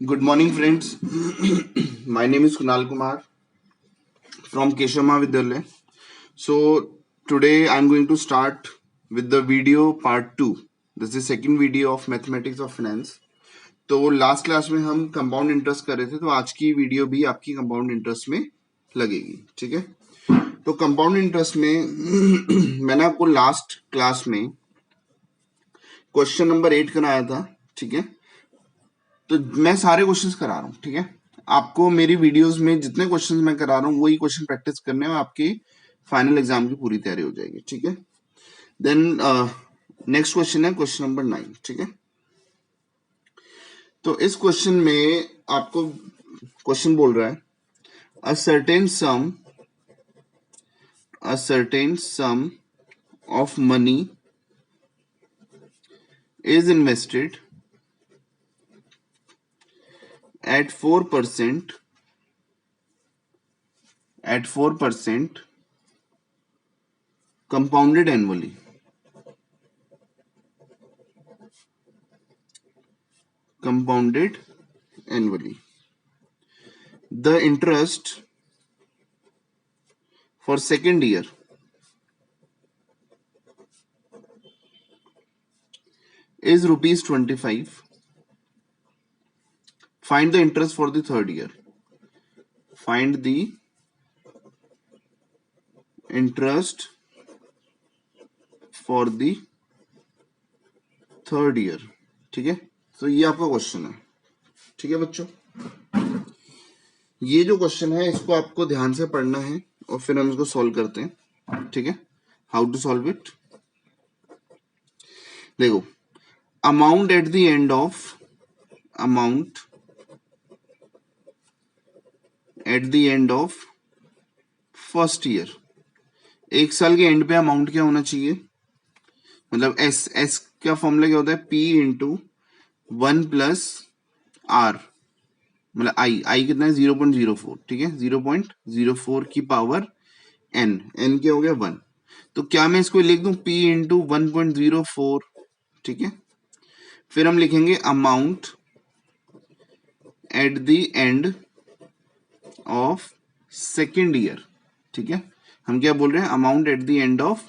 Good morning, friends. My name is Kunal Kumar from Keshav Mahavidyalaya. So today I'm going to start with the video part 2. This is the second video of Mathematics of Finance. तो last class में हम compound interest कर रहे थे, तो आज की video भी आपकी कंपाउंड इंटरेस्ट में लगेगी. ठीक है. तो कंपाउंड इंटरेस्ट में मैंने आपको लास्ट क्लास में क्वेश्चन नंबर 8 कराया था. ठीक है. तो मैं सारे क्वेश्चंस करा रहा हूँ. ठीक है. आपको मेरी वीडियोस में जितने क्वेश्चंस मैं करा रहा हूँ वही क्वेश्चन प्रैक्टिस करने में आपकी फाइनल एग्जाम की पूरी तैयारी हो जाएगी. ठीक है. देन नेक्स्ट क्वेश्चन है क्वेश्चन नंबर 9. ठीक है. तो इस क्वेश्चन में आपको क्वेश्चन बोल रहा है a certain some of money is invested at 4% compounded annually. The interest for second year is rupees 25. Find the interest for the third year. Find the interest for the third year. ठीक है. तो ये आपका question है. ठीक है बच्चों. ये जो क्वेश्चन है इसको आपको ध्यान से पढ़ना है और फिर हम इसको सॉल्व करते हैं. ठीक है. How to solve it. देखो, amount at the end of first year. एक साल के एंड पे अमाउंट क्या होना चाहिए, मतलब एस का फॉर्मूला क्या होता है, पी इंटू 1 प्लस आर, मतलब आई कितना है 0.04. ठीक है. 0.04 की पावर एन क्या हो गया 1. तो क्या मैं इसको लिख दूं पी इंटू 1.04. ठीक है. फिर हम लिखेंगे amount at the end of second year. ठीक है. हम क्या बोल रहे हैं, amount at the end of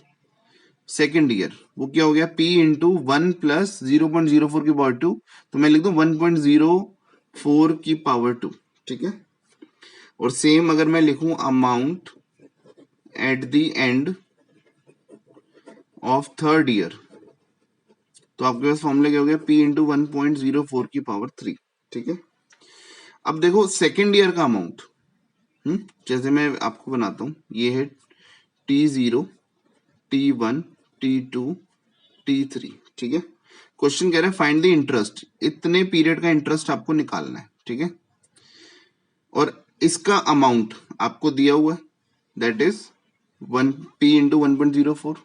second year. वो क्या हो गया P इंटू 1 प्लस 0.04 की पावर 2. तो मैं लिख दूं 1.04 की पावर 2. ठीक है. और सेम अगर मैं लिखूं amount at the end of third year, तो आपके पास फॉर्मूला क्या हो गया P इंटू 1.04 की पावर 3. ठीक है. अब देखो सेकेंड ईयर का अमाउंट, जैसे मैं आपको बनाता हूं, ये है T0, T1, T2, T3. ठीक है. क्वेश्चन कह रहा है फाइंड द इंटरेस्ट. इतने पीरियड का इंटरेस्ट आपको निकालना है. ठीक है. और इसका अमाउंट आपको दिया हुआ है, दैट इज 1P इंटू 1.04.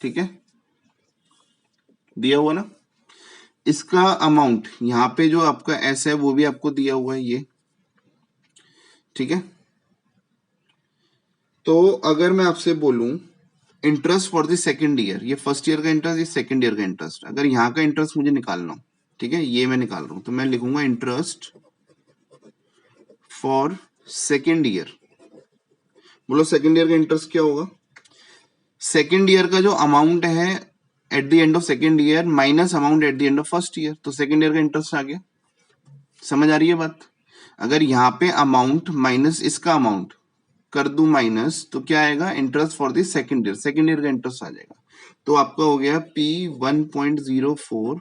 ठीक है. दिया हुआ ना. इसका अमाउंट यहां पे जो आपका एस है वो भी आपको दिया हुआ है ये. ठीक है. तो अगर मैं आपसे बोलूं interest for the second year, ये फर्स्ट ईयर का इंटरेस्ट, ये सेकेंड ईयर का इंटरेस्ट, अगर यहाँ का इंटरेस्ट मुझे निकालना हो, ठीक है, ये मैं निकाल रहा हूं, तो मैं लिखूंगा इंटरेस्ट फॉर सेकेंड ईयर. बोलो सेकेंड ईयर का इंटरेस्ट क्या होगा. सेकेंड ईयर का जो अमाउंट है eight the end of second year minus amount at the end of first year, तो सेकेंड ईयर का इंटरेस्ट आ गया. समझ आ रही है बात. अगर यहाँ पे अमाउंट माइनस इसका अमाउंट कर दूं माइनस, तो क्या आएगा, interest for the second year का इंटरेस्ट आ जाएगा. तो आपका हो गया P 1.04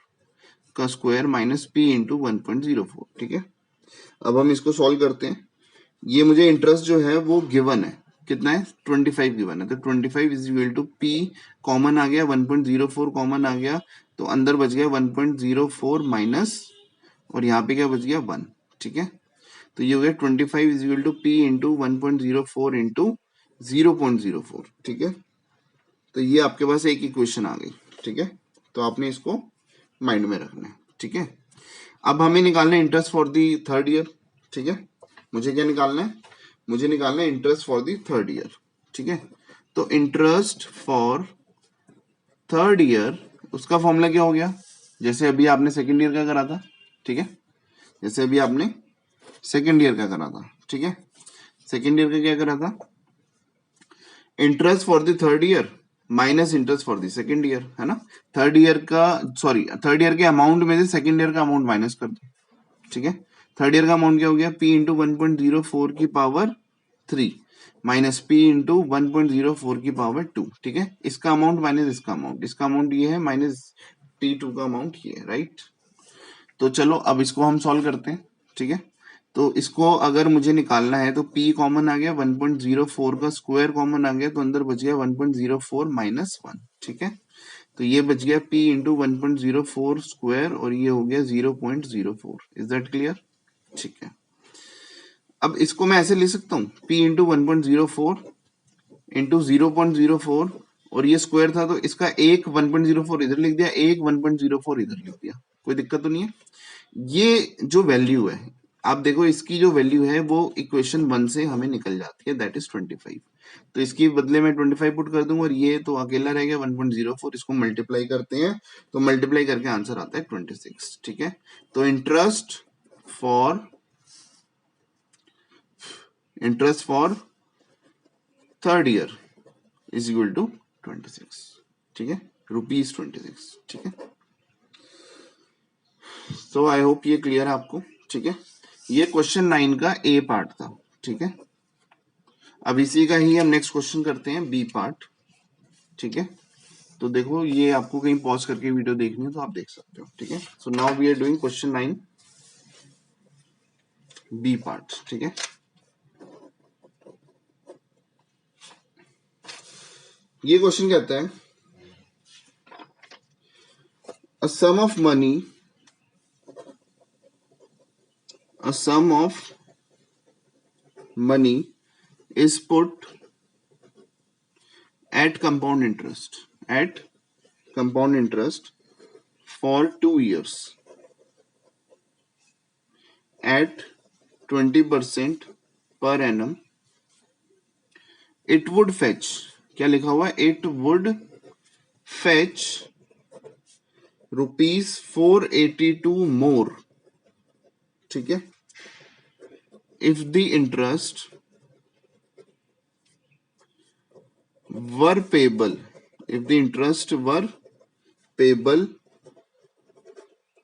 का स्क्वायर माइनस P इंटू 1.04. ठीक है. अब हम इसको सॉल्व करते हैं. ये मुझे इंटरेस्ट जो है वो गिवन है, कितना है 25 गिवन है. तो 25 is equal to P common आ गया, 1.04 कॉमन आ गया, तो अंदर बच गया 1.04 माइनस, और यहाँ पे क्या बच गया 1. ठीक है. तो ये हो गया 25 is equal to P into 1.04 into 0.04. ठीक है. तो ये आपके पास एक इक्वेशन आ गई. ठीक है. तो आपने इसको माइंड में रखना है. ठीक है. अब हमें निकालना है interest for the third year. ठीक है. मुझे क्या निकालना है, मुझे निकालना है interest for the third year. ठीक है. तो इंटरेस्ट फॉर थर्ड ईयर, उसका फॉर्मूला क्या हो गया, जैसे अभी आपने सेकेंड ईयर का करा था. ठीक है. जैसे अभी आपने सेकेंड ईयर का करा था, ठीक है, सेकेंड ईयर का क्या करा था, interest for the third year minus interest for the second year, है ना, थर्ड ईयर का सॉरी थर्ड ईयर के अमाउंट में से सेकेंड ईयर का अमाउंट माइनस कर दो, ठीक है, थर्ड ईयर का अमाउंट क्या हो गया, p इंटू 1.04 की पावर 3 माइनस p इंटू 1.04 की पावर 2, ठीक है, इसका अमाउंट माइनस इसका अमाउंट ये है माइनस t2 का अमाउंट ये है, राइट। तो चलो अब इसको हम सॉल्व करते हैं, ठीक है, तो इसको अगर मुझे निकालना है तो p कॉमन आ गया, 1.04 का स्क्वायर कॉमन आ गया, तो अंदर बच गया 1.04 माइनस 1, ठीक है, तो ये बच गया p इंटू 1.04 स्क्वायर और ये हो गया 0.04। Is that clear? ठीक है, अब इसको मैं ऐसे ले सकता हूँ, p इंटू 1.04 इंटू 0.04 और ये स्क्वायर था तो इसका एक 1.04 इधर लिख दिया, एक 1.04 इधर लिख दिया, कोई दिक्कत तो नहीं है। ये जो वैल्यू है आप देखो, इसकी जो वैल्यू है वो इक्वेशन 1 से हमें निकल जाती है, दैट इज 25। तो इसके बदले में 25 पुट कर दूंगा और ये तो अकेला रह गया 1.04, इसको मल्टीप्लाई करते हैं तो मल्टीप्लाई करके आंसर आता है 26, ठीक है। तो interest for third year is equal to 26, ठीक है, ₹26, ठीक है। सो आई होप ये क्लियर है आपको, ठीक है। ये क्वेश्चन 9 का ए पार्ट था, ठीक है। अब इसी का ही हम नेक्स्ट क्वेश्चन करते हैं बी पार्ट, ठीक है। तो देखो ये आपको कहीं पॉज करके वीडियो देखनी है तो आप देख सकते हो, ठीक है। So now we are doing question 9 B part, ठीक है। ये क्वेश्चन कहता है a sum of money is put at compound interest for 2 years at 20% per annum. It would fetch, क्या लिखा हुआ है, it would fetch ₹482 more, ठीक है, if the interest were payable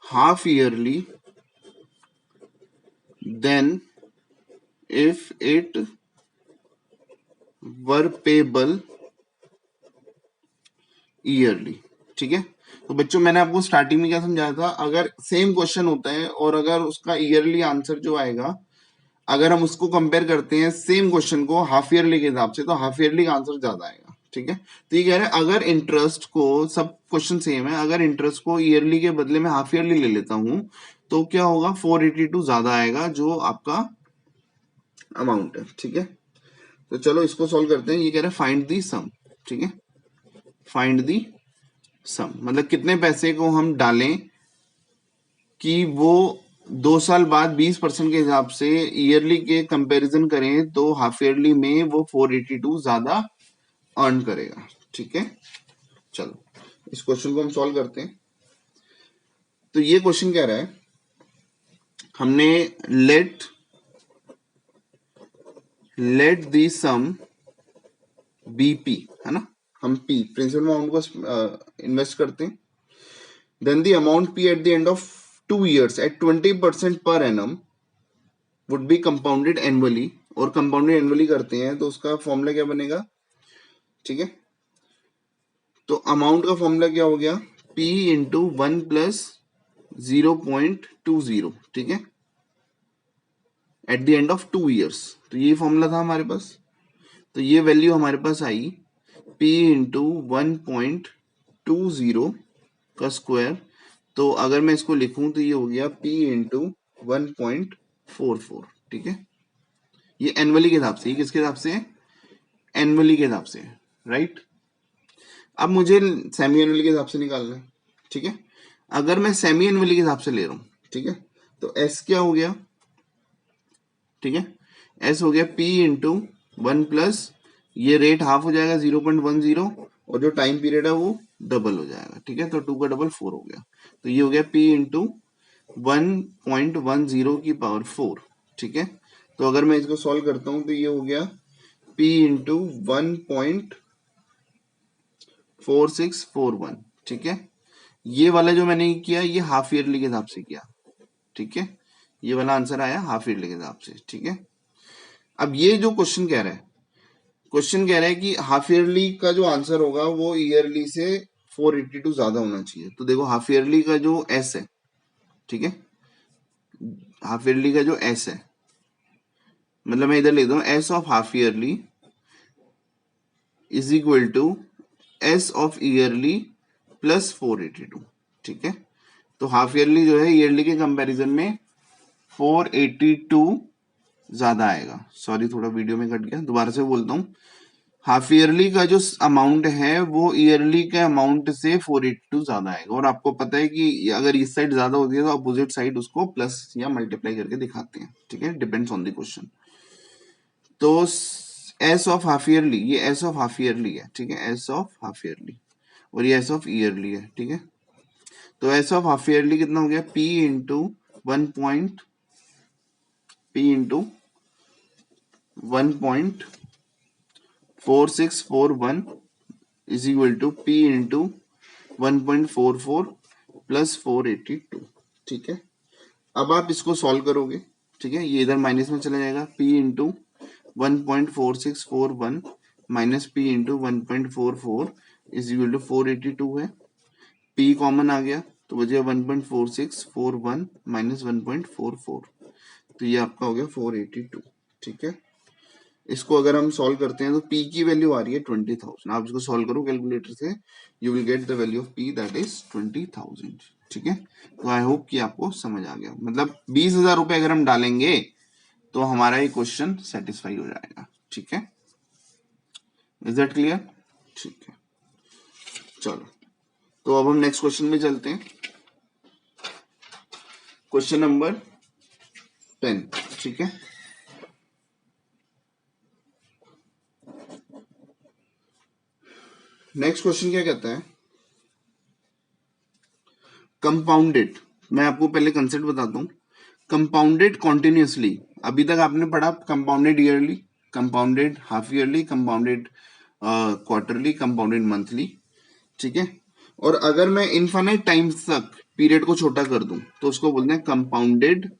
half yearly than if it were payable yearly, ठीक है। तो बच्चों मैंने आपको स्टार्टिंग में क्या समझाया था, अगर सेम क्वेश्चन होता है और अगर उसका ईयरली आंसर जो आएगा, अगर हम उसको कंपेयर करते हैं सेम क्वेश्चन को हाफ ईयरली के हिसाब से, तो हाफ ईयरली का आंसर ज्यादा आएगा, ठीक है। तो ये कह रहे हैं अगर इंटरेस्ट को, सब क्वेश्चन सेम है, अगर इंटरेस्ट को ईयरली के बदले में हाफ ईयरली ले लेता हूं तो क्या होगा, 482 ज्यादा आएगा जो आपका अमाउंट है, ठीक है। तो चलो इसको सॉल्व करते हैं। ये कह रहे हैं फाइंड दी सम, ठीक है, फाइंड दी सम मतलब कितने पैसे को हम डालें कि वो 2 साल बाद 20% के हिसाब से ईयरली के कंपैरिजन करें तो हाफ ईयरली में वो 482 ज्यादा अर्न करेगा, ठीक है। चलो इस क्वेश्चन को हम सॉल्व करते हैं। तो ये क्वेश्चन कह रहा है, हमने लेट दी सम बीपी, है ना, हम पी प्रिंसिपल अमाउंट को इन्वेस्ट करते हैं, then the amount P at the end of 2 years at 20% per annum would be compounded annually, और कंपाउंडेड एनुअली करते हैं तो उसका फॉर्मूला क्या बनेगा, ठीक है। तो अमाउंट का फॉर्मूला क्या हो गया, p इंटू 1 प्लस 0.20, ठीक है, eight the end of 2 years। तो ये फॉर्मूला था हमारे पास, तो ये वैल्यू हमारे पास आई p इंटू 1.20 का स्क्वायर। तो अगर मैं इसको लिखूं तो ये हो गया p इंटू 1.44, ठीक है। ये एनुअली के हिसाब से, ये किसके हिसाब से है, एनुअली के हिसाब से, राइट। अब मुझे सेमी एनुअली के हिसाब से निकालना है, ठीक है। अगर मैं सेमी एनुअली के हिसाब से ले रहा हूं, ठीक है, तो s क्या हो गया, ठीक है, s हो गया p इंटू 1 प्लस ये रेट हाफ हो जाएगा 0.10 और जो टाइम पीरियड है वो डबल हो जाएगा, ठीक है। तो 2 का डबल 4 हो गया, तो ये हो गया p इंटू 1.10 की पावर 4, ठीक है। तो अगर मैं इसको सॉल्व करता हूं तो ये हो गया p इंटू 1.4641, ठीक है। ये वाला जो मैंने किया ये हाफ ईयरली के हिसाब से किया, ठीक है। ये वाला आंसर आया हाफ ईयरली के हिसाब से, ठीक है। अब ये जो क्वेश्चन कह रहा है, क्वेश्चन कह रहा है कि हाफ ईयरली का जो आंसर होगा वो ईयरली से 482 ज्यादा होना चाहिए। तो देखो हाफ ईयरली का जो एस है, ठीक है, हाफ ईयरली का जो एस है, मतलब मैं इधर लिख दूं S of half yearly is equal to S of yearly plus 482, ठीक है। तो हाफ ईयरली जो है ईयरली के कंपैरिजन में 482 ज्यादा आएगा। सॉरी थोड़ा वीडियो में कट गया, दोबारा से बोलता हूँ। हाफ ईयरली का जो अमाउंट है वो ईयरली के अमाउंट से 482 ज्यादा आएगा। और आपको पता है कि अगर इस साइड ज्यादा होती है तो अपोजिट साइड उसको प्लस या मल्टीप्लाई करके दिखाते हैं, ठीक है, डिपेंड्स ऑन द क्वेश्चन। तो एस ऑफ हाफ ईयरली, ये एस ऑफ हाफ ईयरली है, ठीक है, एस ऑफ हाफ ईयरली, और ये एस ऑफ ईयरली है, ठीक है। तो एस ऑफ हाफ ईयरली कितना हो गया, P into 1.4641 is equal to P into 1.44 plus 482, ठीक है। अब आप इसको सॉल्व करोगे, ठीक है, ये इधर माइनस में चला जाएगा, p into 1.4641 minus P into 1.44 is equal to 482 है। p कॉमन आ गया तो बचेगा 1.4641 माइनस 1.44, तो ये आपका हो गया 482, ठीक है। इसको अगर हम सॉल्व करते हैं तो p की वैल्यू आ रही है 20,000। आप इसको सॉल्व करो कैलकुलेटर से, you will get the value of p that is 20,000, ठीक है। तो आई होप कि आपको समझ आ गया, मतलब 20,000 रुपए अगर हम डालेंगे तो हमारा ये क्वेश्चन सेटिस्फाई हो जाएगा, ठीक है। Is that clear? ठीक है, चलो तो अब हम नेक्स्ट क्वेश्चन में चलते हैं। क्वेश्चन नंबर 10, ठीक है। नेक्स्ट क्वेश्चन क्या कहता है, कंपाउंडेड। मैं आपको पहले कंसेप्ट बताता हूँ। कंपाउंडेड कॉन्टिन्यूसली, अभी तक आपने पढ़ा compounded yearly, compounded half yearly, compounded quarterly, compounded monthly, ठीक है। और अगर मैं इनफाइनाइट टाइम्स तक पीरियड को छोटा कर दूं तो उसको बोलते हैं कंपाउंडेड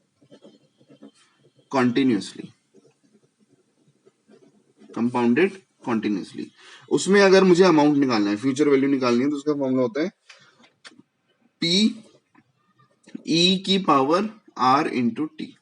कॉन्टिन्यूसली, कंपाउंडेड कॉन्टिन्यूसली। उसमें अगर मुझे अमाउंट निकालना है, फ्यूचर वैल्यू निकालनी है, तो उसका फॉर्मूला होता है पी ई की पावर आर इंटू टी।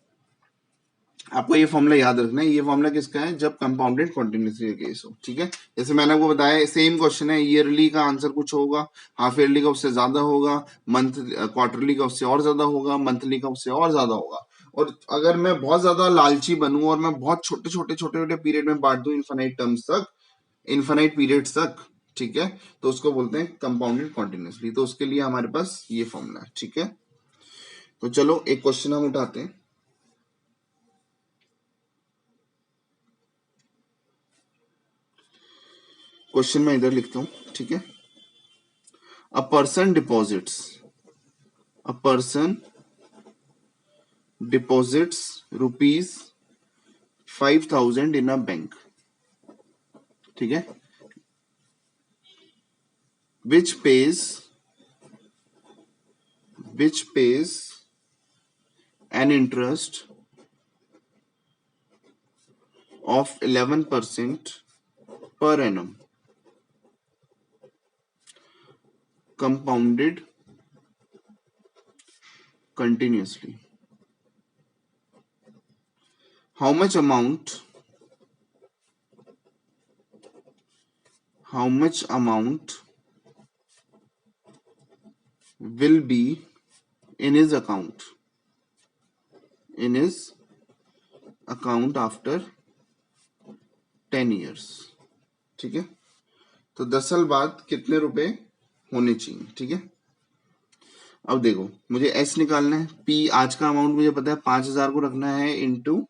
आपको ये फॉर्मूला याद रखना है। ये फॉर्मूला किसका है, जब कंपाउंडेड कॉन्टिन्यूसली केस हो, ठीक है। जैसे मैंने आपको बताया सेम क्वेश्चन है, ईयरली का आंसर कुछ होगा, हाफ ईयरली का उससे ज्यादा होगा, मंथ क्वार्टरली का उससे और ज्यादा होगा, मंथली का उससे और ज्यादा होगा। और अगर मैं बहुत ज्यादा लालची बनूं और मैं बहुत छोटे छोटे छोटे छोटे पीरियड में बांट दूं, इनफाइनाइट टर्म्स तक, इनफाइनाइट पीरियड्स तक, ठीक है, तो उसको बोलते हैं कंपाउंडेड कॉन्टिन्यूसली। तो उसके लिए हमारे पास ये फॉर्मूला है, ठीक है। तो चलो एक क्वेश्चन हम उठाते हैं। क्वेश्चन मैं इधर लिखता हूं, ठीक है। A person deposits rupees 5,000 in a bank, ठीक है, which pays an interest of 11% per annum, compounded continuously. How much amount will be in his account after 10 years, ठीक है। तो 10 साल बाद कितने रुपए होने चाहिए, ठीक है। अब देखो मुझे एस निकालना है, पी आज का अमाउंट मुझे पता है 5,000 को रखना है इंटू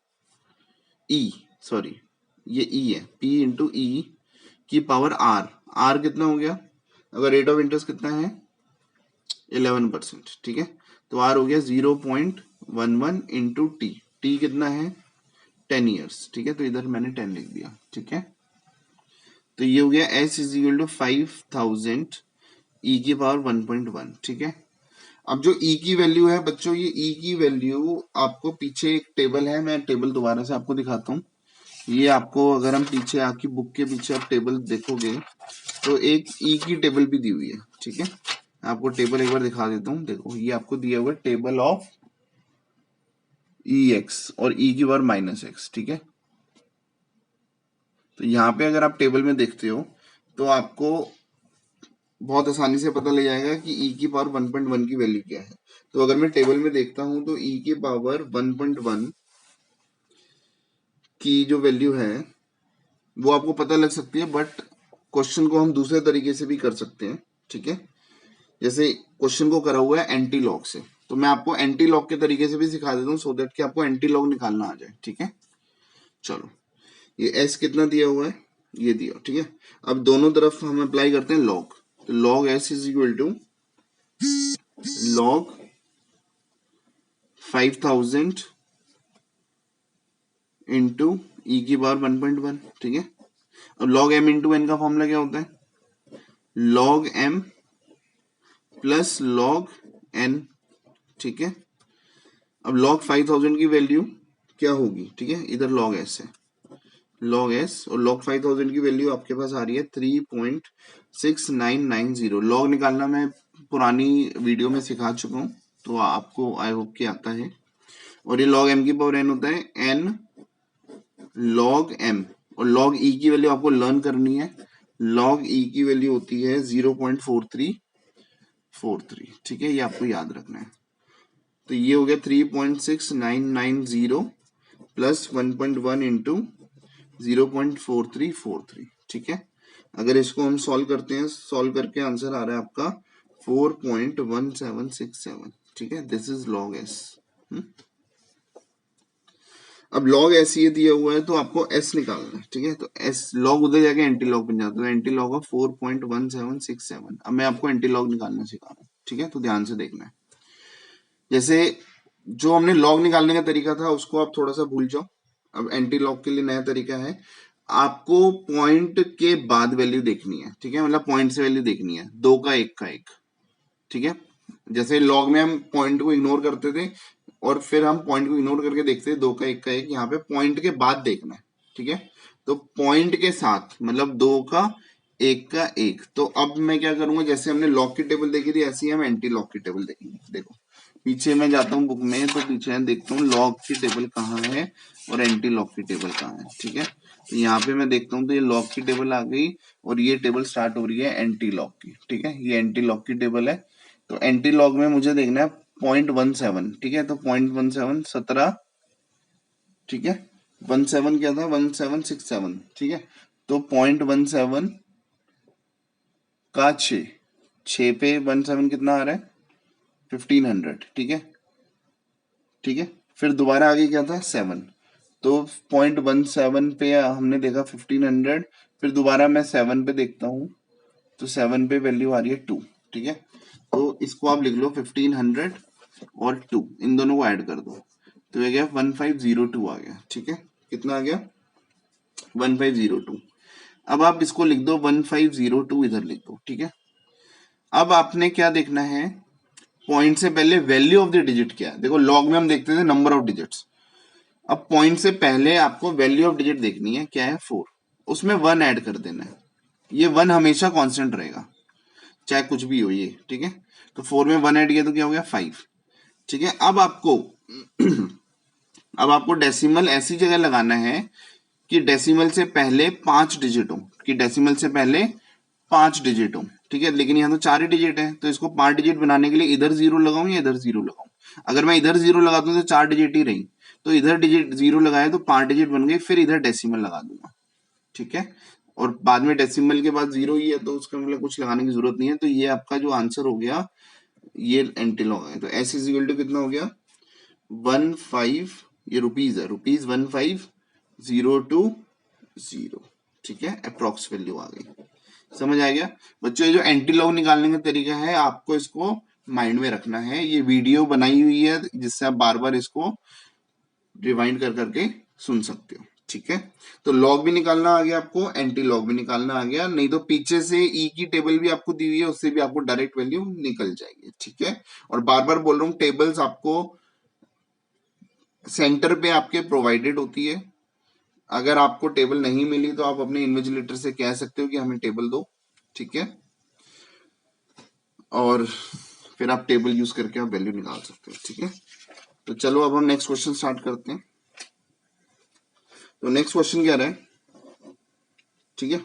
ई, सॉरी ये ई है, पी इंटू ई की पावर आर। आर कितना हो गया, अगर रेट ऑफ इंटरेस्ट कितना है 11%, ठीक है। तो आर हो गया 0.11 इंटू टी। टी कितना है 10 ईयर्स, ठीक है, तो इधर मैंने 10 लिख दिया, ठीक है। तो ये हो गया एस इज इक्वल टू 5000 ई की पावर 1.1, ठीक है। अब जो ई की वैल्यू है बच्चों, ये ई की वैल्यू आपको पीछे एक टेबल है, मैं टेबल दोबारा से आपको दिखाता हूँ। ये आपको अगर हम पीछे आपकी बुक के पीछे आप टेबल देखोगे तो एक ई की टेबल भी दी हुई है, ठीक है। आपको टेबल एक बार दिखा देता हूँ, देखो ये आपको दिया हुआ है टेबल ऑफ ई एक्स और ई की पावर -x, ठीक है। तो यहाँ पे अगर आप टेबल में देखते हो तो आपको बहुत आसानी से पता लग जाएगा कि ई की पावर 1.1 की वैल्यू क्या है। तो अगर मैं टेबल में देखता हूं तो ई की पावर 1.1 की जो वैल्यू है वो आपको पता लग सकती है, बट क्वेश्चन को हम दूसरे तरीके से भी कर सकते हैं, ठीक है। जैसे क्वेश्चन को करा हुआ है एंटी लॉग से, तो मैं आपको एंटी लॉग के तरीके से भी सिखा देता हूँ सो दैट कि आपको एंटी लॉग निकालना आ जाए, ठीक है। चलो, ये एस कितना दिया हुआ है, ये दिया, ठीक है। अब दोनों तरफ हम अप्लाई करते हैं लॉग, तो log S is equal to log 5000 into ई की पावर 1.1, ठीक है। अब लॉग एम इंटू एन का फॉर्मूला क्या होता है, log m plus log n, ठीक है। अब लॉग 5000 की वैल्यू क्या होगी, ठीक है, इधर लॉग एस है, लॉग एस, और लॉग 5000 की वैल्यू आपके पास आ रही है 3.6990। लॉग निकालना मैं पुरानी वीडियो में सिखा चुका हूँ, तो आपको आई होप कि आता है। और ये लॉग एम की पावर एन होता है एन लॉग एम, और लॉग ई की वैल्यू आपको लर्न करनी है। लॉग ई की वैल्यू होती है 0.4343, ठीक है, ये आपको याद रखना है। तो ये हो गया 3.6990 प्लस 1.1 इंटू 0.4343, ठीक है। अगर इसको हम सॉल्व करते हैं, सॉल्व करके आंसर आ रहा है आपका 4.1767, ठीक है। This is log S. अब लॉग एस ये दिया हुआ है तो आपको एस निकालना है, ठीक है। तो एस लॉग उधर जाके एंटी लॉग बन जाता है, एंटी लॉग ऑफ 4.1767। अब मैं आपको एंटी लॉग निकालना सिखा रहा हूँ, ठीक है, तो ध्यान से देखना है। जैसे जो हमने लॉग निकालने का तरीका था उसको आप थोड़ा सा भूल जाओ, अब एंटी लॉग के लिए नया तरीका है। आपको पॉइंट के बाद वैल्यू देखनी है, ठीक है, मतलब पॉइंट से वैल्यू देखनी है, दो का एक का एक, ठीक है। जैसे लॉग में हम पॉइंट को इग्नोर करते थे और फिर हम पॉइंट को इग्नोर करके देखते थे, दो का एक का एक, यहाँ पे पॉइंट के बाद देखना है, ठीक है। तो पॉइंट के साथ मतलब दो का एक का एक। तो अब मैं क्या करूंगा, जैसे हमने लॉग की टेबल देखी थी ऐसे ही हम एंटी लॉग की टेबल देखेंगे। देखो पीछे मैं जाता हूँ बुक में, तो पीछे मैं देखता हूँ लॉग की टेबल कहाँ है और एंटी लॉग की टेबल कहाँ है, ठीक है। तो यहाँ पे मैं देखता हूँ तो ये लॉग की टेबल आ गई और ये टेबल स्टार्ट हो रही है एंटी लॉग की, ठीक है। ये एंटी लॉग की टेबल है। तो एंटी लॉग में मुझे देखना है 0.17, ठीक है। तो 0.17 17, ठीक है। 17 क्या था 1767, ठीक है। तो 0.17 का 6 पे 17 कितना आ रहा है 1500, ठीक है, ठीक है। फिर दोबारा आगे क्या था 7, तो 0.17 पे हमने देखा 1500, फिर दोबारा मैं 7 पे देखता हूँ तो 7 पे वैल्यू आ रही है 2, ठीक है। तो इसको आप लिख लो 1500 और 2, इन दोनों को ऐड कर दो तो ये गया 1502 आ गया, ठीक है। कितना आ गया 1502। अब आप इसको लिख दो 1502, इधर लिख दो, ठीक है। अब आपने क्या देखना है, पॉइंट से पहले वैल्यू ऑफ द डिजिट क्या है। देखो लॉग में हम देखते थे नंबर ऑफ डिजिट्स, अब पॉइंट से पहले आपको वैल्यू ऑफ डिजिट देखनी है, क्या है 4, उसमें 1 ऐड कर देना है। ये 1 हमेशा कांस्टेंट रहेगा चाहे कुछ भी हो ये, ठीक है। तो 4 में 1 ऐड किया तो क्या हो गया 5, ठीक है। अब आपको डेसिमल ऐसी जगह लगाना है कि डेसिमल से पहले 5 डिजिट हो, कि डेसिमल से पहले 5 डिजिट हो, ठीक है। लेकिन यहाँ तो 4 ही डिजिट है, तो इसको 5 डिजिट बनाने के लिए इधर 0 लगाऊं या इधर 0 लगाऊं। अगर मैं इधर 0 लगाता हूँ तो 4 डिजिट ही रही, तो इधर डिजिट 0 लगाया तो 5 डिजिट बन गई, फिर इधर डेसिमल लगा दूंगा, ठीक है। और बाद में डेसिमल के बाद 0 ही है तो उसका मतलब कुछ लगाने की जरूरत नहीं है। तो ये आपका जो आंसर हो गया ये एंटी लॉग है। तो एस इज इक्वल टू कितना हो गया 15, ये रुपीज है, रुपीज 1502, ठीक है। अप्रोक्स वैल्यू आ गई, समझ आ गया बच्चों। ये जो एंटी लॉग निकालने का तरीका है आपको इसको माइंड में रखना है। ये वीडियो बनाई हुई है जिससे आप बार बार इसको रिवाइंड कर करके सुन सकते हो, ठीक है। तो लॉग भी निकालना आ गया आपको, एंटी लॉग भी निकालना आ गया, नहीं तो पीछे से ई की टेबल भी आपको दी हुई है, उससे भी आपको डायरेक्ट वैल्यू निकल जाएगी, ठीक है। और बार बार बोल रहा हूँ, टेबल्स आपको सेंटर पे आपके प्रोवाइडेड होती है। अगर आपको टेबल नहीं मिली तो आप अपने इन्विजिलेटर से कह सकते हो कि हमें टेबल दो, ठीक है। और फिर आप टेबल यूज करके आप वैल्यू निकाल सकते हो, ठीक है। तो चलो अब हम नेक्स्ट क्वेश्चन स्टार्ट करते हैं। तो नेक्स्ट क्वेश्चन क्या रहा है, ठीक है।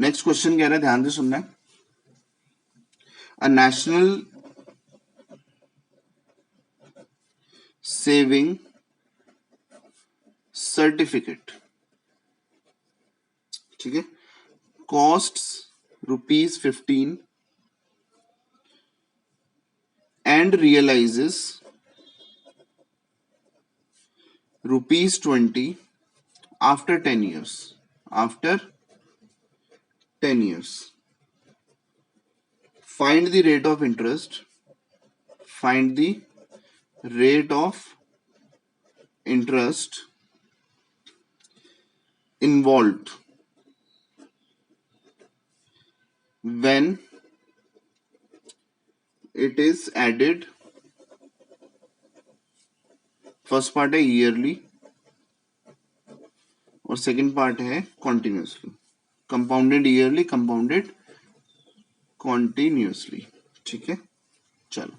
नेक्स्ट क्वेश्चन कह रहा है, ध्यान से सुनना है। अ नेशनल सेविंग सर्टिफिकेट, ठीक है, cost ₹15 and realises ₹20 after 10 years. After 10 years, find the rate of interest. Find the rate of interest involved when it is added. First part है ईयरली और सेकंड पार्ट है continuously. Compounded yearly, compounded continuously, ठीक है। चलो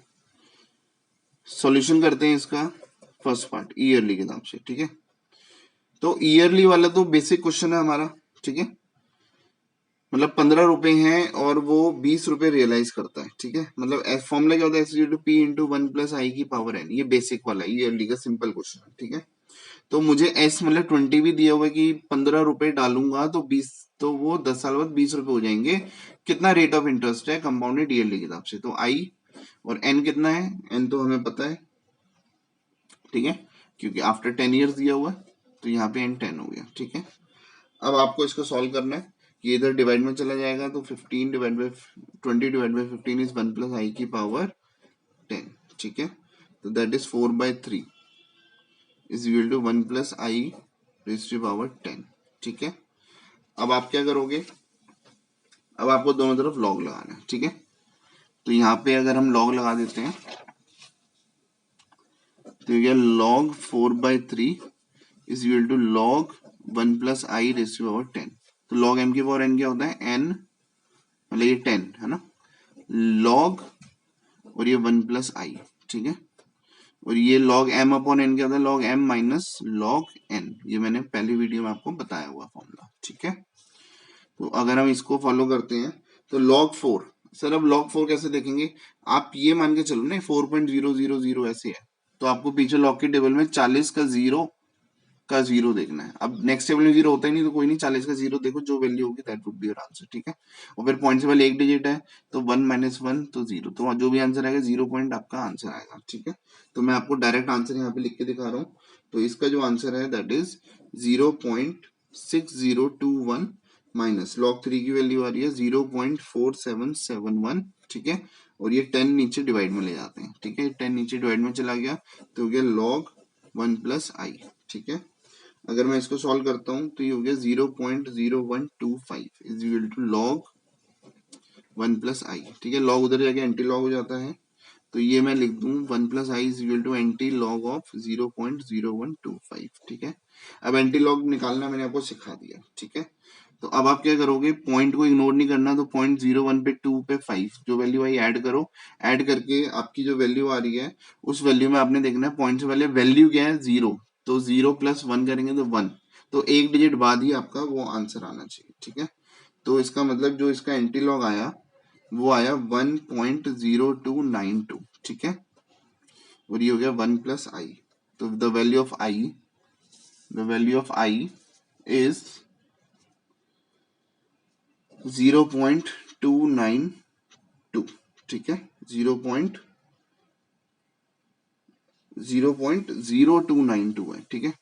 solution करते हैं इसका। First part yearly के नाम से, ठीक है। तो ईयरली वाला तो बेसिक क्वेश्चन है हमारा, ठीक है। मतलब 15 रुपए हैं और वो 20 रुपए रियलाइज करता है, ठीक है। मतलब फॉर्मूला क्या होता है, S/P × 1 + I की पावर n। ये बेसिक वाला ईयरली का सिंपल क्वेश्चन है, ठीक है। तो मुझे एस मतलब 20 भी दिया हुआ है कि 15 रुपए डालूंगा तो 20, तो वो 10 साल बाद 20 रुपए हो जाएंगे। कितना रेट ऑफ इंटरेस्ट है कंपाउंडेड ईयरली के हिसाब से, तो आई और एन कितना है, एन तो हमें पता है, ठीक है, क्योंकि आफ्टर 10 years दिया हुआ है, तो यहाँ पे एन 10 हो गया, ठीक है। अब आपको इसको सॉल्व करना है कि इधर डिवाइड में चला जाएगा, तो 20/15 इज 1 + I की पावर 10, ठीक है। तो that is 4/3 is equal to 1 + I⁻10, ठीक है। अब आप क्या करोगे, अब आपको दोनों तरफ लॉग लगाना है, ठीक है। तो यहाँ पे अगर हम लॉग लगा देते हैं तो ये log 4/3 is equal to log 1 + I⁻10। तो log m की पावर n क्या होता है, n मतलब ये 10 है ना, log और ये 1 + I, ठीक है। और ये log m/n क्या होता है, log m - log n। ये मैंने पहली वीडियो में आपको बताया हुआ फॉर्मूला, ठीक है। तो अगर हम इसको फॉलो करते हैं तो log 4, सर अब log 4 कैसे देखेंगे, आप ये मान के चलो ना 4.000 ऐसे है, तो आपको पीछे log की टेबल में 40 का जीरो देखना है। अब नेक्स्ट टेबल में जीरो होता ही नहीं तो कोई नहीं, 40 का जीरो देखो, जो वैल्यू होगी that would be your answer, ठीक है। और फिर पॉइंट से पहले एक डिजिट है तो 1 - 1 तो 0, तो जो भी आंसर आएगा 0 पॉइंट आपका आंसर आएगा, ठीक है। तो मैं आपको डायरेक्ट आंसर यहाँ पे लिख के दिखा रहा हूँ। तो इसका जो आंसर है दैट इज 0.6021 माइनस log 3 की वैल्यू आ रही है 0.4771, ठीक है। और ये 10 नीचे डिवाइड में ले जाते हैं, ठीक है, 10 नीचे डिवाइड में चला गया तो हो गया log 1 + I, ठीक है। अगर मैं इसको सॉल्व करता हूं तो ये हो गया 0.0125 is equal to log 1 + I, ठीक है। log उधर जाके एंटी लॉग हो जाता है, तो ये मैं लिख दूं 1 + I is equal to anti log of 0.0125, ठीक है। अब एंटी लॉग निकालना मैंने आपको सिखा दिया, ठीक है। तो अब आप क्या करोगे, पॉइंट को इग्नोर नहीं करना, तो 0.01 पे 2 पे 5 जो वैल्यू आई ऐड करो, ऐड करके आपकी जो वैल्यू आ रही है उस वैल्यू में आपने देखना है पॉइंट से पहले वैल्यू क्या है, 0, तो 0 + 1 करेंगे तो 1, तो एक डिजिट बाद ही आपका वो आंसर आना चाहिए, ठीक है। तो इसका मतलब जो इसका एंटी लॉग आया वो आया 1.0292, ठीक है। और ये हो गया 1 + I, तो the value of I is 0.292, ठीक है, 0.0292 है, ठीक है।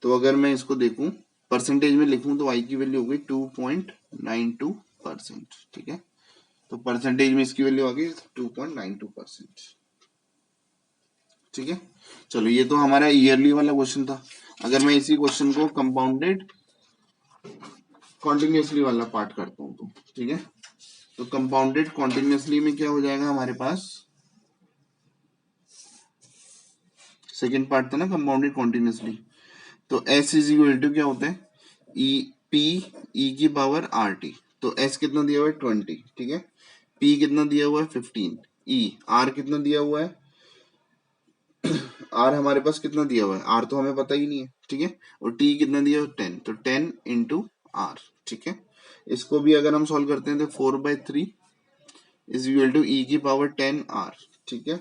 तो अगर मैं इसको देखूं परसेंटेज में लिखूं तो आई की वैल्यू हो गई 2.92%, ठीक है। तो परसेंटेज में इसकी वैल्यू आ गई 2.92%। ठीक है, चलो ये तो हमारा ईयरली वाला क्वेश्चन था। अगर मैं इसी क्वेश्चन को कंपाउंडेड कॉन्टिन्यूसली वाला पार्ट करता हूँ तो ठीक है, तो कंपाउंडेड कॉन्टिन्यूसली में क्या हो जाएगा हमारे पास, सेकेंड पार्ट था ना कंपाउंडेड कॉन्टिन्यूसली, तो एस इज इक्वल टू क्या होता है, ई पी ई की पावर आर टी। तो एस कितना दिया हुआ है 20, ठीक है, पी कितना दिया हुआ है 15, ई आर कितना दिया हुआ है, आर हमारे पास कितना दिया हुआ है, आर तो हमें पता ही नहीं है, ठीक है, और टी कितना दिया हुआ है 10, तो 10 इंटू आर। ठीक है, इसको भी अगर हम सॉल्व करते हैं तो 4/3 इज इक्वल टू ई की पावर 10 आर। ठीक है,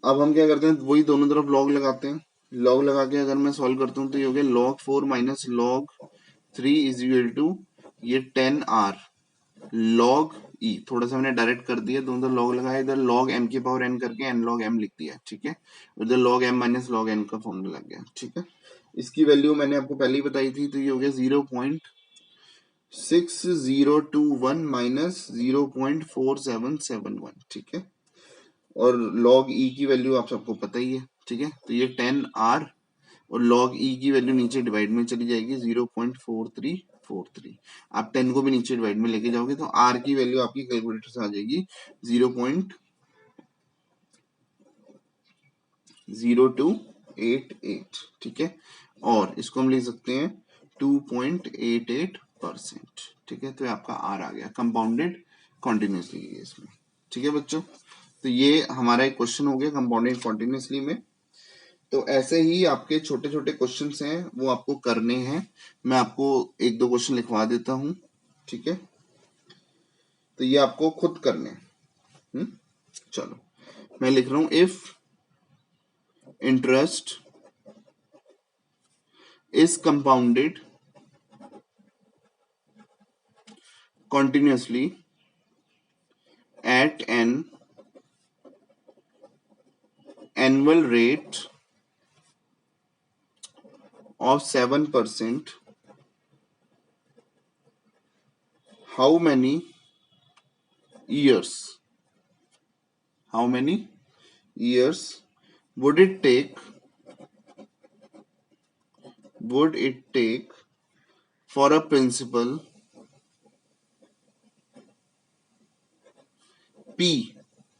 अब हम क्या करते हैं, वही दोनों तरफ लॉग लगाते हैं, लॉग लगा के अगर मैं सॉल्व करता हूँ तो ये हो गया log 4 minus log 3 is equal to ये 10 आर log ई, थोड़ा सा मैंने डायरेक्ट कर दिया, दोनों तरफ लॉग लगाया, इधर log m की पावर n करके n log m लिख दिया। ठीक है, उधर log m minus log n का फॉर्मूला लग गया। ठीक है, इसकी वैल्यू मैंने आपको पहले ही बताई थी, तो ये हो गया 0.6021 माइनस 0.4771। ठीक है, और log e की वैल्यू आप सबको पता ही है। ठीक है, तो ये 10 r और log e की वैल्यू नीचे डिवाइड में चली जाएगी 0.4343। आप 10 को भी नीचे डिवाइड में लेके जाओगे तो r की वैल्यू आपकी कैलकुलेटर से आ जाएगी 0.0288। ठीक है, और इसको हम लिख सकते हैं 2.88%। ठीक है, तो ये आपका r आ गया कंपाउंडेड कॉन्टिन्यूसली केस में। ठीक है बच्चों, तो ये हमारा एक क्वेश्चन हो गया कंपाउंडेड कॉन्टिन्यूसली में। तो ऐसे ही आपके छोटे छोटे क्वेश्चंस हैं वो आपको करने हैं, मैं आपको एक दो क्वेश्चन लिखवा देता हूं। ठीक है, तो ये आपको खुद करने हैं। चलो मैं लिख रहा हूं, if interest is compounded continuously at an annual rate of 7%, how many years would it take for a principal P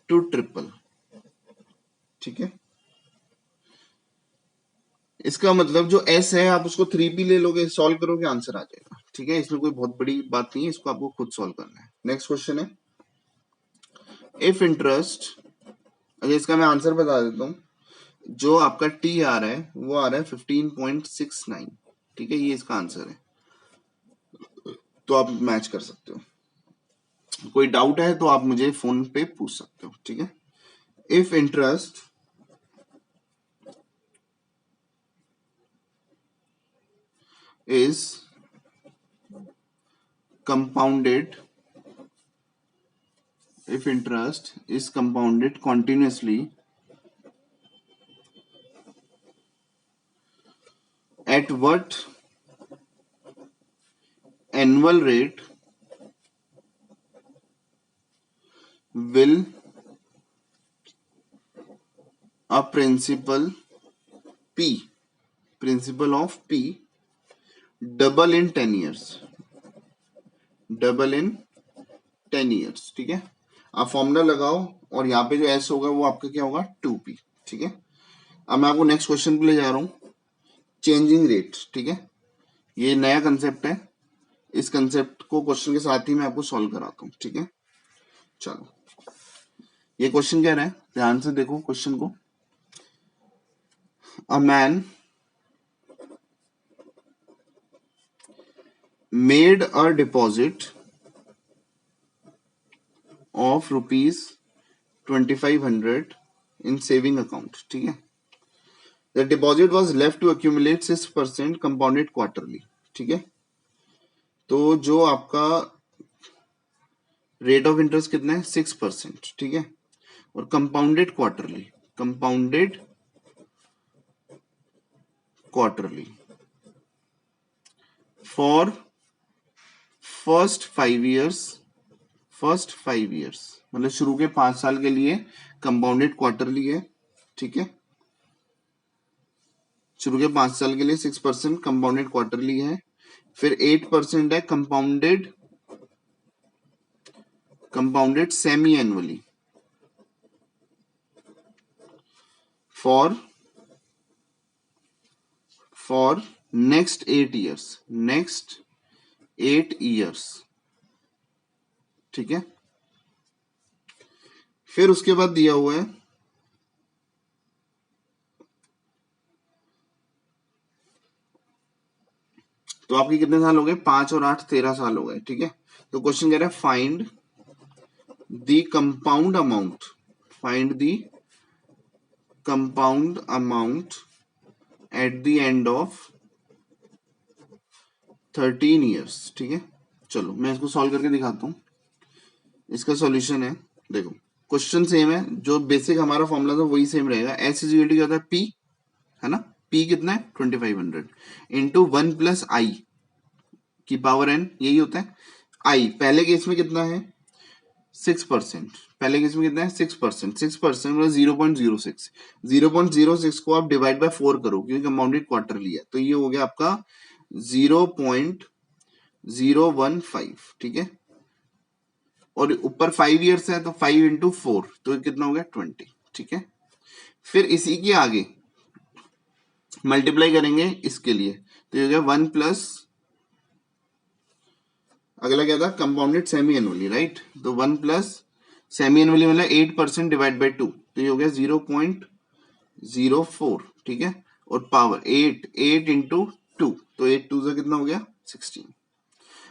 to triple। ठीक है, इसका मतलब जो S है आप उसको 3P ले लोगे, सॉल्व करोगे आंसर आ जाएगा। ठीक है, इसमें कोई बहुत बड़ी बात नहीं है, इसको आपको खुद सॉल्व करना है। नेक्स्ट क्वेश्चन है, इफ इंटरेस्ट, अच्छा इसका मैं आंसर बता देता हूँ, जो आपका T आ रहा है वो आ रहा है 15.69। ठीक है, ये इसका आंसर है, तो आप मैच कर सकते हो। कोई डाउट है तो आप मुझे फोन पे पूछ सकते हो। ठीक है, if interest is compounded continuously at what annual rate will a principal of P double in 10 years। ठीक है, आप फॉर्मूला लगाओ और यहाँ पे जो S होगा वो आपका क्या होगा 2P। ठीक है, अब मैं आपको नेक्स्ट क्वेश्चन पे ले जा रहा हूँ, चेंजिंग रेट। ठीक है, ये नया कंसेप्ट है, इस कंसेप्ट को क्वेश्चन के साथ ही मैं आपको सॉल्व कराता हूँ। ठीक है, चलो ये क्वेश्चन कह रहा है, ध्यान से देखो क्वेश्चन को, a man made a deposit of ₹2500 in saving account. ठीक है, the deposit was left to accumulate 6% compounded quarterly. ठीक है, तो जो आपका रेट ऑफ इंटरेस्ट कितना है 6%। ठीक है, और compounded quarterly for first 5 years, मतलब शुरू के 5 साल के लिए कंपाउंडेड क्वार्टरली है, ठीक है। शुरू के 5 साल के लिए 6% कंपाउंडेड क्वार्टरली है, फिर 8% है compounded semi annually for next 8 years, ठीक है। फिर उसके बाद दिया हुआ है तो आपके कितने साल हो गए, 5 और 8 13 साल हो गए, ठीक है। तो क्वेश्चन कह रहा है find the compound amount at the end of 13 years, ठीक है। चलो मैं इसको सॉल्व करके दिखाता हूँ। इसका सॉल्यूशन है, देखो क्वेश्चन सेम है, जो बेसिक हमारा फॉर्मूला था वही सेम रहेगा। एस इज इक्वल टू क्या होता है, पी, है ना। पी कितना है 2500 इंटू 1 + i की पावर n, यही होता है। आई पहले केस में कितना है 6%, पहले केस में कितना है 6%, 6% मतलब 0.06, 0.06 को आप डिवाइड बाय 4 करो क्योंकि कंपाउंडेड क्वार्टर लिया, तो ये हो गया आपका 0.015, ठीक है। और ऊपर 5 years है तो 5 into 4 तो कितना हो गया 20, ठीक है। फिर इसी के आगे मल्टीप्लाई करेंगे इसके लिए, तो ये हो गया 1 अगला क्या था कंपाउंडेड सेमी एनुअली, राइट। तो 1 + सेमी एनुअली मतलब 8% डिवाइड बाई 2, तो ये हो गया 0.04, ठीक है। और पावर 8 इंटू 2, तो 8 2 से कितना हो गया 16।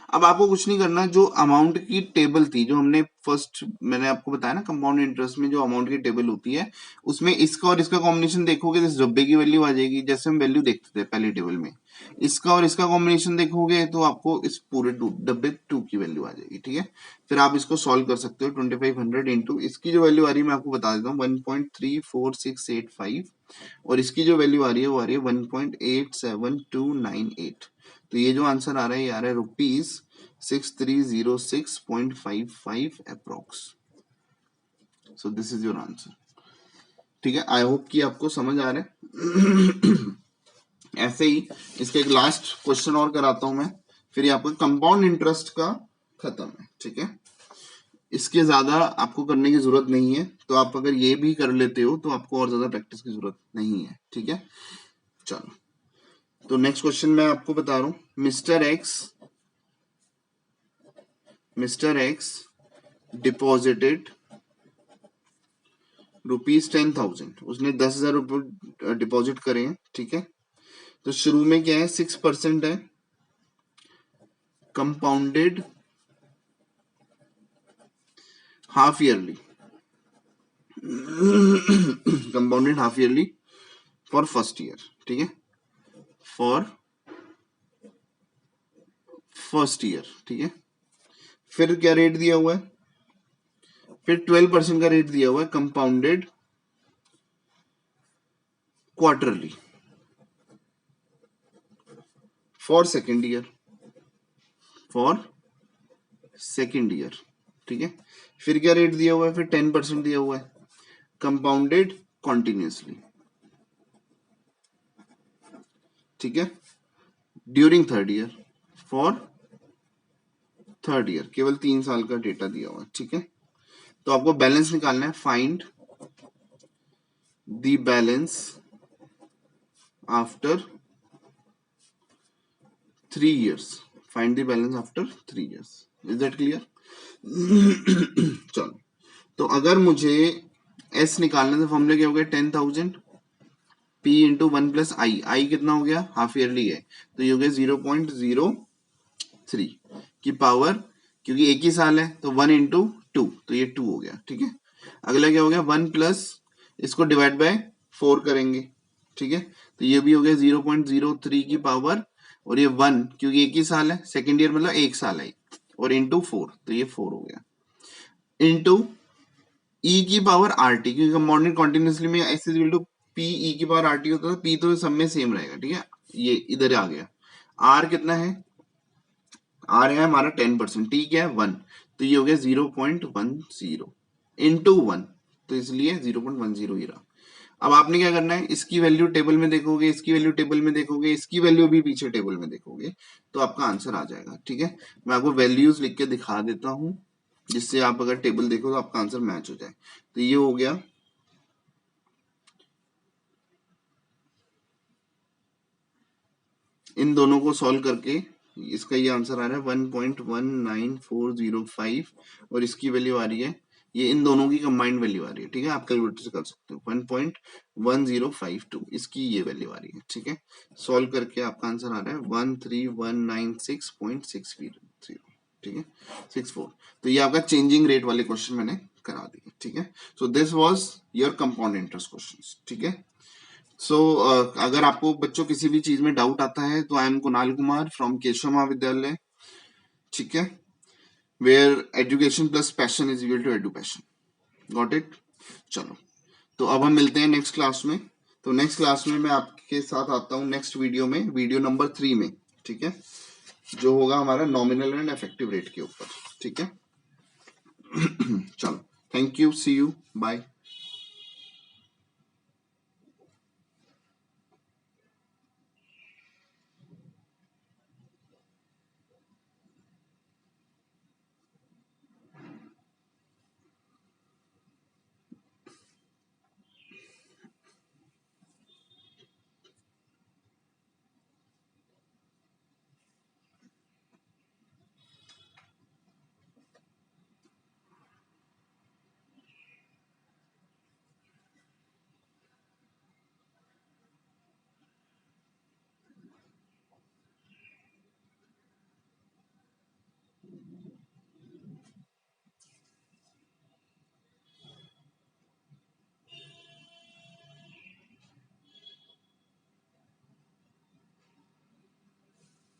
अब आपको कुछ नहीं करना, जो अमाउंट की टेबल थी जो हमने फर्स्ट मैंने आपको बताया ना, कंपाउंड इंटरेस्ट में जो अमाउंट की टेबल होती है उसमें इसका और इसका कॉम्बिनेशन देखोगे तो इस डब्बे की वैल्यू आ जाएगी, जैसे हम वैल्यू देखते थे पहली टेबल में। इसका और इसका कॉम्बिनेशन देखोगे तो आपको इस पूरे डब्बे 2 की वैल्यू आ जाएगी, ठीक है। फिर आप इसको सॉल्व कर सकते हो 2500 इंटू इसकी जो वैल्यू आ रही है मैं आपको बता देता हूँ 1.34685, और इसकी जो वैल्यू आ रही है वो आ रही है 1.87298। तो ये जो आंसर आ रहा है ये आ रहा है ₹6306.55 approx. So this is your answer, ठीक है। आई होप कि आपको समझ आ रहा है। ऐसे ही इसका एक लास्ट क्वेश्चन और कराता हूं मैं, फिर ये आपका कंपाउंड इंटरेस्ट का खत्म है, ठीक है। इसके ज्यादा आपको करने की जरूरत नहीं है, तो आप अगर ये भी कर लेते हो तो आपको और ज्यादा प्रैक्टिस की जरूरत नहीं है, ठीक है। चलो तो नेक्स्ट क्वेश्चन मैं आपको बता रहा हूं। मिस्टर एक्स डिपॉजिटेड ₹10,000, उसने 10,000 रुपये डिपॉजिट करे हैं, ठीक है। तो शुरू में क्या है 6% है compounded half yearly, compounded half yearly for first year, ठीक है, फॉर फर्स्ट ईयर, ठीक है। फिर क्या रेट दिया हुआ है, फिर 12% का रेट दिया हुआ है compounded quarterly for second year, ठीक है। फिर क्या रेट दिया हुआ है, फिर 10% दिया हुआ है कंपाउंडेड कॉन्टिन्यूसली, ठीक है, ड्यूरिंग थर्ड ईयर केवल 3 साल का डेटा दिया हुआ है, ठीक है। तो आपको बैलेंस निकालना है, find the balance after 3 years, find the balance after 3 years, is that clear. चलो तो अगर मुझे एस निकालने से फॉर्मूला क्या हो गया 10,000 पी इंटू 1 + आई कितना हो गया हाफ ईयरली है, तो ये हो गया 0.03 की पावर, क्योंकि एक ही साल है तो 1 इंटू 2, तो ये 2 हो गया, ठीक है। अगला क्या हो गया 1 + इसको डिवाइड बाय 4 करेंगे, ठीक है। तो ये भी हो गया 0.03 की पावर, और ये 1 क्योंकि एक ही साल है, सेकेंड ईयर मतलब एक साल है, और इंटू 4, तो ये 4 हो गया, इंटू ई की पावर आर टी, क्योंकि कंपाउंडेड कॉन्टिन्यूसली में S is equal to P E की पावर आर टी होता है, पी तो सब में सेम रहेगा, ठीक है। ये इधर आ गया, आर कितना है, आर है हमारा 10%, टी क्या है 1, तो ये हो गया 0.10 इंटू 1, तो इसलिए 0.10 ही रहा। अब आपने क्या करना है, इसकी वैल्यू टेबल में देखोगे, इसकी वैल्यू टेबल में देखोगे, इसकी वैल्यू भी पीछे टेबल में देखोगे, तो आपका आंसर आ जाएगा। ठीक है, मैं आपको वैल्यूज लिख के दिखा देता हूं, जिससे आप अगर टेबल देखो तो आपका आंसर मैच हो जाए। तो ये हो गया, इन दोनों को सॉल्व करके इसका ये आंसर आ रहा है 1.19405, और इसकी वैल्यू आ रही है, ये इन दोनों की कंबाइंड वैल्यू आ रही है। ठीक है, आप कैलकुलेटर से कर सकते हो, 1.1052 इसकी ये वैल्यू आ रही है। ठीक है, सॉल्व करके आपका आंसर आ रहा है 13196.630। ठीक है, 64। तो ये आपका चेंजिंग रेट वाले क्वेश्चन मैंने करा दिए। ठीक है, so this was your compound interest questions. ठीक है, सो अगर आपको बच्चों किसी भी चीज में डाउट आता है तो I am Kunal Kumar from Keshav Mahavidyalaya. ठीक है, where education plus passion is equal to Edupassion. Got it. चलो, तो अब हम मिलते हैं नेक्स्ट क्लास में। तो नेक्स्ट क्लास में मैं आपके साथ आता हूँ नेक्स्ट वीडियो में, वीडियो नंबर 3 में। ठीक है, जो होगा हमारा नॉमिनल एंड इफेक्टिव रेट के ऊपर। ठीक है, चलो, thank you, see you, bye.